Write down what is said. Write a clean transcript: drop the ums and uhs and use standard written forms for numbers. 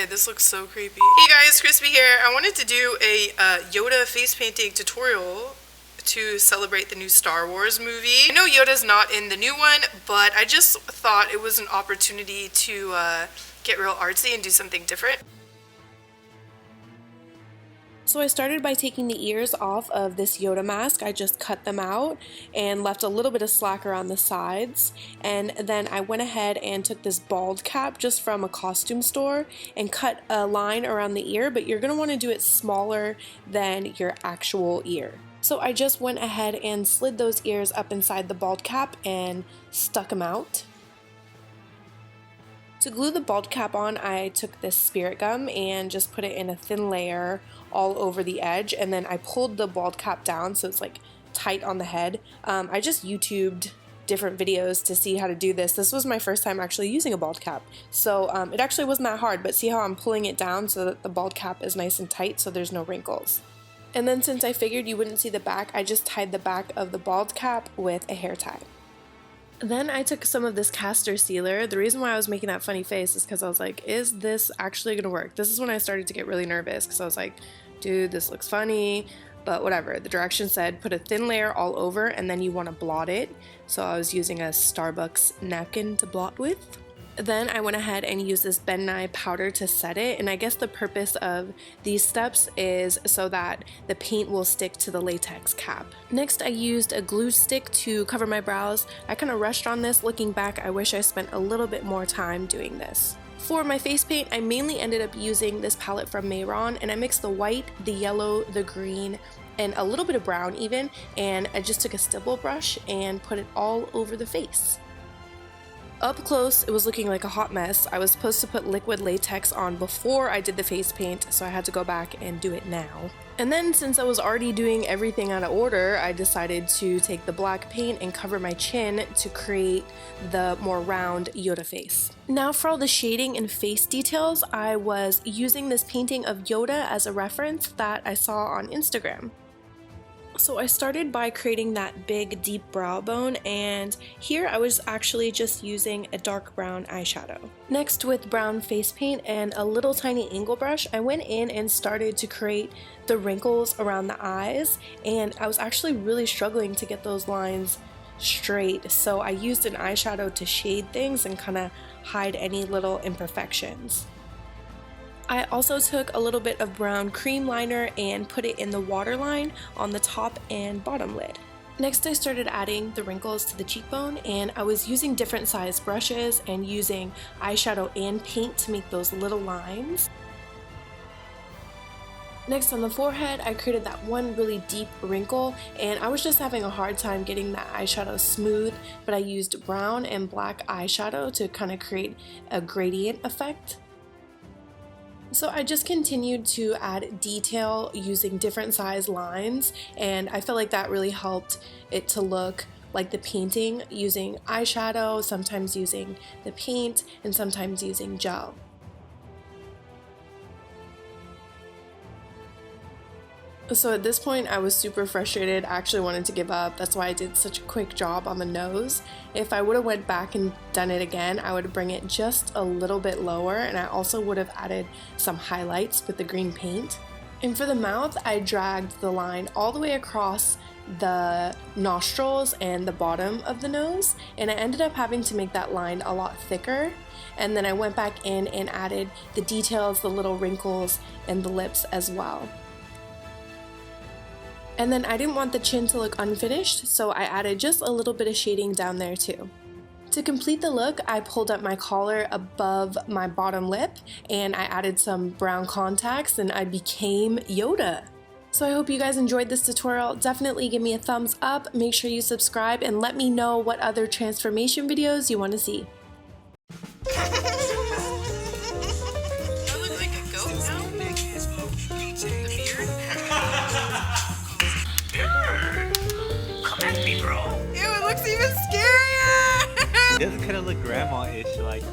Okay, this looks so creepy. Hey guys, Chrisspy here. I wanted to do a Yoda face painting tutorial to celebrate the new Star Wars movie. I know Yoda's not in the new one, but I just thought it was an opportunity to get real artsy and do something different. So I started by taking the ears off of this Yoda mask. I just cut them out and left a little bit of slack around the sides. And then I went ahead and took this bald cap just from a costume store and cut a line around the ear, but you're going to want to do it smaller than your actual ear. So I just went ahead and slid those ears up inside the bald cap and stuck them out. To glue the bald cap on, I took this spirit gum and just put it in a thin layer all over the edge, and then I pulled the bald cap down so it's like tight on the head. I just YouTubed different videos to see how to do this. This was my first time actually using a bald cap, so it actually wasn't that hard, but see how I'm pulling it down so that the bald cap is nice and tight so there's no wrinkles. And then since I figured you wouldn't see the back, I just tied the back of the bald cap with a hair tie. Then I took some of this Castor Sealer. The reason why I was making that funny face is because I was like, is this actually going to work? This is when I started to get really nervous because I was like, dude, this looks funny, but whatever. The directions said put a thin layer all over and then you want to blot it. So I was using a Starbucks napkin to blot with. Then I went ahead and used this Ben Nye powder to set it, and I guess the purpose of these steps is so that the paint will stick to the latex cap. Next I used a glue stick to cover my brows. I kind of rushed on this. Looking back, I wish I spent a little bit more time doing this. For my face paint, I mainly ended up using this palette from Mehron, and I mixed the white, the yellow, the green, and a little bit of brown even, and I just took a stipple brush and put it all over the face. Up close, it was looking like a hot mess. I was supposed to put liquid latex on before I did the face paint, so I had to go back and do it now. And then since I was already doing everything out of order, I decided to take the black paint and cover my chin to create the more round Yoda face. Now for all the shading and face details, I was using this painting of Yoda as a reference that I saw on Instagram. So I started by creating that big deep brow bone, and here I was actually just using a dark brown eyeshadow. Next, with brown face paint and a little tiny angle brush, I went in and started to create the wrinkles around the eyes, and I was actually really struggling to get those lines straight, so I used an eyeshadow to shade things and kind of hide any little imperfections. I also took a little bit of brown cream liner and put it in the waterline on the top and bottom lid. Next I started adding the wrinkles to the cheekbone, and I was using different size brushes and using eyeshadow and paint to make those little lines. Next on the forehead, I created that one really deep wrinkle, and I was just having a hard time getting that eyeshadow smooth, but I used brown and black eyeshadow to kind of create a gradient effect. So I just continued to add detail using different size lines, and I felt like that really helped it to look like the painting, using eyeshadow, sometimes using the paint, and sometimes using gel. So at this point I was super frustrated. I actually wanted to give up. That's why I did such a quick job on the nose. If I would have went back and done it again, I would bring it just a little bit lower, and I also would have added some highlights with the green paint. And for the mouth, I dragged the line all the way across the nostrils and the bottom of the nose, and I ended up having to make that line a lot thicker. And then I went back in and added the details, the little wrinkles, and the lips as well. And then I didn't want the chin to look unfinished, so I added just a little bit of shading down there too. To complete the look, I pulled up my collar above my bottom lip, and I added some brown contacts, and I became Yoda. So I hope you guys enjoyed this tutorial. Definitely give me a thumbs up, make sure you subscribe, and let me know what other transformation videos you want to see. Looks even scarier! It does kind of look grandma-ish like.